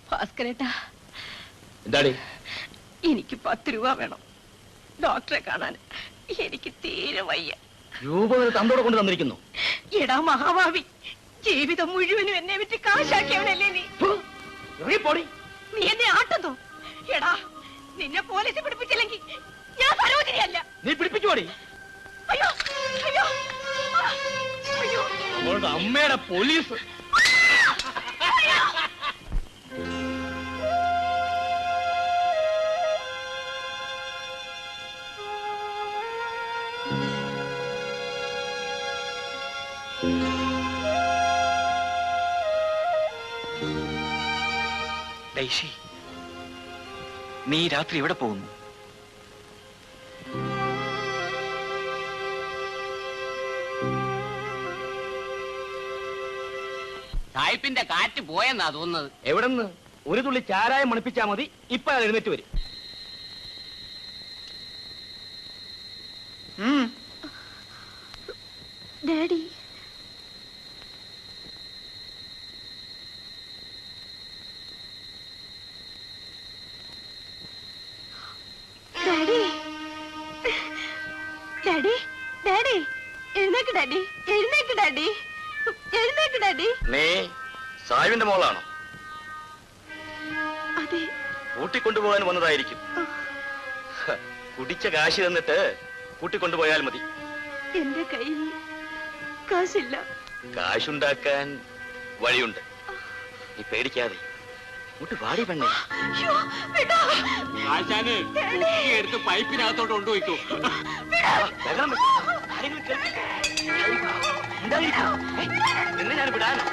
ഭാസ്കരേട്ടാ, എന്താടി? എനിക്ക് 10 രൂപ വേണം ഡോക്ടറെ കാണാൻ. എനിക്ക് തീരെ വയ്യ. രൂപ തന്നോടെ കൊണ്ട് തന്നിരിക്കുന്നു. എടാ മഹാഭാവി, ജീവിതം മുഴുവനും എന്നെ വിറ്റ് കാശാക്കിയവനല്ലേ നീ? നീ എന്നെ ആട്ടുന്നു. എടാ, നിന്നെ പോലീസ് പിടിപ്പിച്ചില്ലെങ്കിൽ ഞാൻ സരോജിനിയല്ല. നീ പിടിപ്പിച്ചോടി. അയ്യോ അയ്യോ അയ്യോ, അവളുടെ അമ്മയുടെ പോലീസ്. ഡൈഷി, നീ രാത്രി എവിടെ പോകുന്നു? സായിപ്പിന്റെ കാറ്റ് പോയെന്നാ തോന്നുന്നത്. എവിടെന്ന്? ഒരു തുള്ളി ചാരായം മണിപ്പിച്ചാ മതി, ഇപ്പൊ അത് എഴുന്നേറ്റ് വരും. ഡാഡി, ഡാഡി, ഡാഡി, ഡാഡി, എഴുന്നേക്ക് ഡാഡി, എഴുന്നേക്ക് ഡാഡി, എഴുന്നേക്ക് ഡാഡി. നീ സായുവിന്റെ മോളാണോ? അതെ. കൂട്ടിക്കൊണ്ടുപോകാൻ വന്നതായിരിക്കും. കുടിച്ച കാശ് തന്നിട്ട് കൂട്ടിക്കൊണ്ടുപോയാൽ മതി. എന്റെ കയ്യിൽ കാശില്ല. കാശുണ്ടാക്കാൻ വഴിയുണ്ട്. നീ പേടിക്കാതെ ഇങ്ങോട്ട് വാടി പെണ്ണേ. ആശാന് എടുത്ത് പൈപ്പിനകത്തോട്ട് കൊണ്ടുപോയിക്കോ. എന്ന് ഞാൻ വിടാനോ?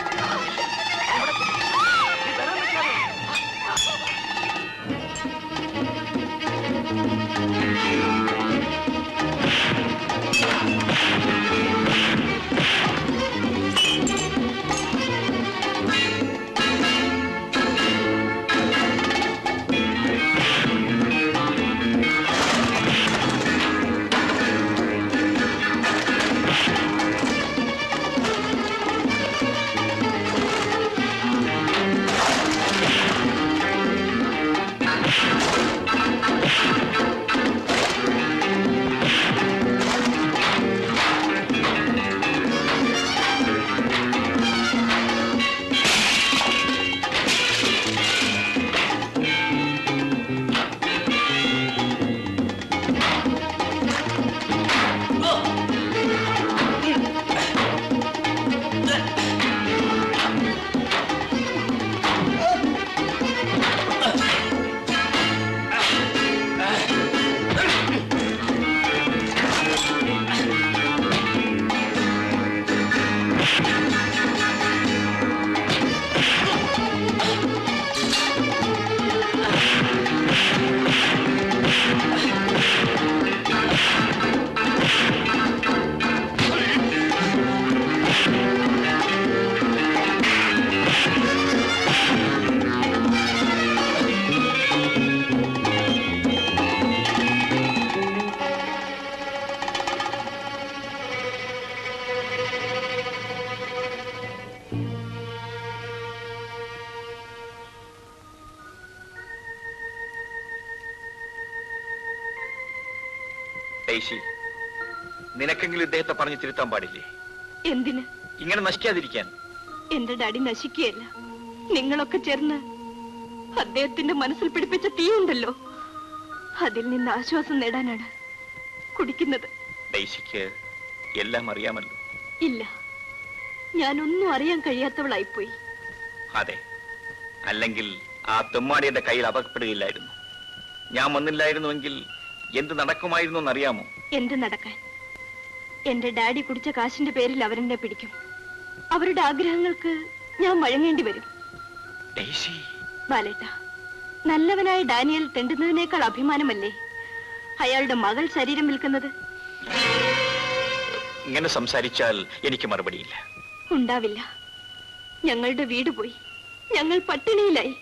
നിനക്കെങ്കിലും ഇദ്ദേഹത്തെ പറഞ്ഞു തിരുത്താൻ പാടില്ലേ? എന്തിന്? ഇങ്ങനെ നശിക്കാതിരിക്കാൻ. എന്റെ ഡാഡി നശിക്കുകയല്ല, നിങ്ങളൊക്കെ ചേർന്ന് അദ്ദേഹത്തിന്റെ മനസ്സിൽ പിടിപ്പിച്ച തീയുണ്ടല്ലോ, അതിൽ നിന്ന് ആശ്വാസം നേടാനാണ് കുടിക്കുന്നത്. ഡൈസിക്ക് എല്ലാം അറിയാമല്ലോ. ഇല്ല, ഞാനൊന്നും അറിയാൻ കഴിയാത്തവളായിപ്പോയി. അതെ, അല്ലെങ്കിൽ ആ തെമ്മാടി എന്റെ കയ്യിൽ അകപ്പെടുകയില്ലായിരുന്നു. ഞാൻ വന്നില്ലായിരുന്നുവെങ്കിൽ എന്ത് നടക്കുമായിരുന്നു എന്നറിയാമോ? എന്ത് നടക്കാൻ? എന്റെ ഡാഡി കുടിച്ച കാശിന്റെ പേരിൽ അവരെന്നെ പിടിക്കും. അവരുടെ ആഗ്രഹങ്ങൾക്ക് ഞാൻ വഴങ്ങേണ്ടി വരും. ബാലേട്ട, നല്ലവനായ ഡാനിയൽ തെണ്ടുന്നതിനേക്കാൾ അഭിമാനമല്ലേ അയാളുടെ മകൾ ശരീരം വിൽക്കുന്നത്? ഇങ്ങനെ സംസാരിച്ചാൽ എനിക്ക് മറുപടിയില്ല. ഉണ്ടാവില്ല. ഞങ്ങളുടെ വീട് പോയി, ഞങ്ങൾ പട്ടിണിയിലായി.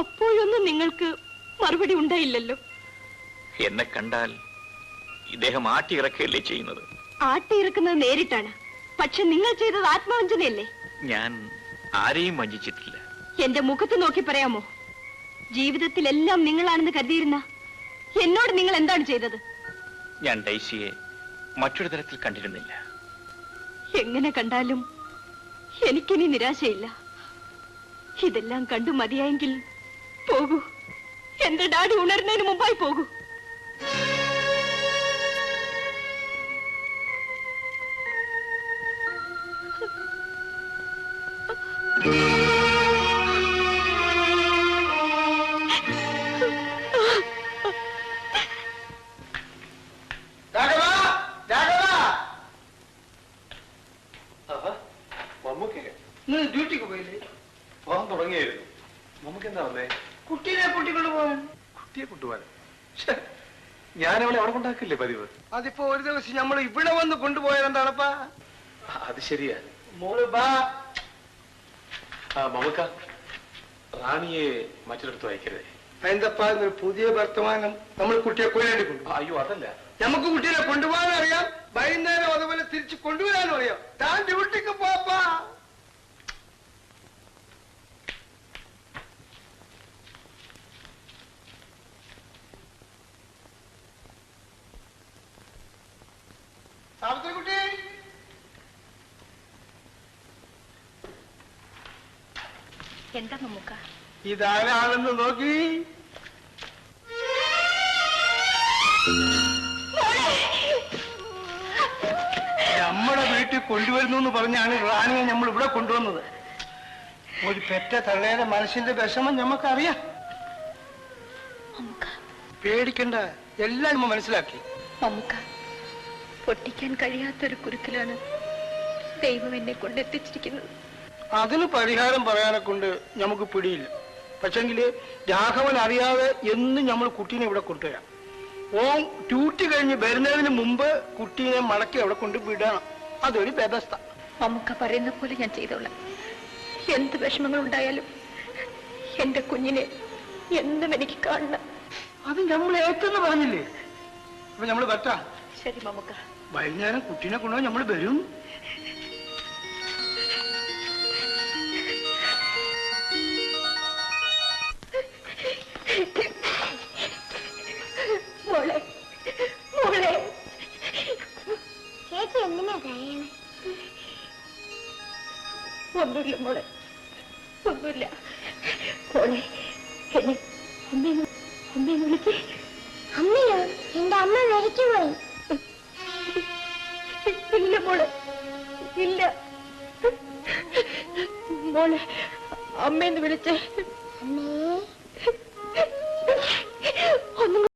അപ്പോഴൊന്നും നിങ്ങൾക്ക് മറുപടി ഉണ്ടായില്ലല്ലോ. എന്നെ കണ്ടാൽ ഇദ്ദേഹം ആട്ടിയിറക്കുകയല്ലേ ചെയ്യുന്നത്? ആട്ടിയിറക്കുന്നത് നേരിട്ടാണ്, പക്ഷെ നിങ്ങൾ ചെയ്തത് ആത്മവഞ്ചനയല്ലേ? ഞാൻ ആരെയും വഞ്ചിച്ചിട്ടില്ല. എന്റെ മുഖത്ത് നോക്കി പറയാമോ? ജീവിതത്തിലെല്ലാം നിങ്ങളാണെന്ന് കരുതിയിരുന്ന എന്നോട് നിങ്ങൾ എന്താണ് ചെയ്തത്? ഞാൻ ഡൈസിയെ മറ്റൊരു തരത്തിൽ കണ്ടിരുന്നില്ല. എങ്ങനെ കണ്ടാലും എനിക്കിനി നിരാശയില്ല. ഇതെല്ലാം കണ്ടു മതിയായെങ്കിൽ പോകൂ. എന്റെ ഡാഡി ഉണരുന്നതിന് മുമ്പായി പോകൂ. ഡ്യൂട്ടിക്ക് പോയില്ലേ? പോകാൻ തുടങ്ങിയായിരുന്നു. നമുക്ക് എന്താ വന്നേ? കുട്ടീനെ കൂട്ടിക്കൊണ്ട് പോകാൻ. കുട്ടിയെ കൊണ്ടുപോകാൻ ഞാനവളെ അവിടെ കൊണ്ടാക്കില്ലേ പതിവ്? അതിപ്പോ ഒരു ദിവസം നമ്മൾ ഇവിടെ വന്ന് കൊണ്ടുപോയതെന്താണപ്പാ? അത് ശരിയാ. മോള് ബാ. മമ്മക്ക, റാണിയെ മറ്റൊരിടത്ത് അയക്കരുതേ. എന്തപ്പാ ഒരു പുതിയ വർത്തമാനം? നമ്മൾ കുട്ടിയെ കൊല്ലാണ്ടി കൊണ്ടു. അയ്യോ അതല്ല, നമുക്ക് കുട്ടീനെ കൊണ്ടുപോകാനും അറിയാം, വൈകുന്നേരം അതുപോലെ തിരിച്ചു കൊണ്ടുവരാനും അറിയാം. താൻ ഡ്യൂട്ടിക്ക് പോപ്പാ. കുട്ടി എന്താ മമ്മൂക്ക? ഇതാരാണെന്ന് നോക്കി. നമ്മുടെ വീട്ടിൽ കൊണ്ടുവരുന്നു എന്ന് പറഞ്ഞാണ് റാണിയെ നമ്മൾ ഇവിടെ കൊണ്ടുവന്നത്. ഒരു പെറ്റ തള്ളയുടെ മനസ്സിന്റെ വിഷമം ഞമ്മക്കറിയാം. പേടിക്കണ്ട, എല്ലാം നമ്മ മനസ്സിലാക്കി. മമ്മൂക്ക, പൊട്ടിക്കാൻ കഴിയാത്തൊരു കുരുക്കിലാണ് ദൈവം എന്നെ കൊണ്ടെത്തിച്ചിരിക്കുന്നത്. അതിന് പരിഹാരം പറയാനെ കൊണ്ട് നമുക്ക് പിടിയില്ല. പക്ഷെങ്കില് രാഘവൻ അറിയാതെ എന്നും നമ്മൾ കുട്ടീനെ ഇവിടെ കൊണ്ടുവരാം. ഓൻ ഡ്യൂട്ടി കഴിഞ്ഞ് വരുന്നതിന് മുമ്പ് കുട്ടീനെ മടക്കി അവിടെ കൊണ്ട് വിടണം. അതൊരു വ്യവസ്ഥ. മമ്മൂക്ക പറയുന്ന പോലെ ഞാൻ ചെയ്തോളാം. എന്ത് വിഷമങ്ങൾ ഉണ്ടായാലും എന്റെ കുഞ്ഞിനെ എന്നും എനിക്ക് കാണണം. അത് നമ്മൾ ഏറ്റെന്ന് പറഞ്ഞില്ലേ? അപ്പൊ നമ്മൾ പറ്റാ. ശരി മമ്മൂക്ക. വൈകുന്നേരം കുട്ടീനെ കൊണ്ടുപോയി നമ്മൾ വരും. മോളെ, മോളെ. ചേച്ചി എന്തിനാ കരയണേ? ഒന്നുമില്ല മോളെ, ഒന്നുമില്ല. മോളെ, എന്നെ അമ്മയെന്ന് വിളിച്ചേ. അമ്മയോ? എന്റെ അമ്മ മരിച്ചുപോയി. ഇല്ല മോളെ, ഇല്ല. മോളെ, അമ്മയെന്ന് വിളിച്ചേ. അമ്മേ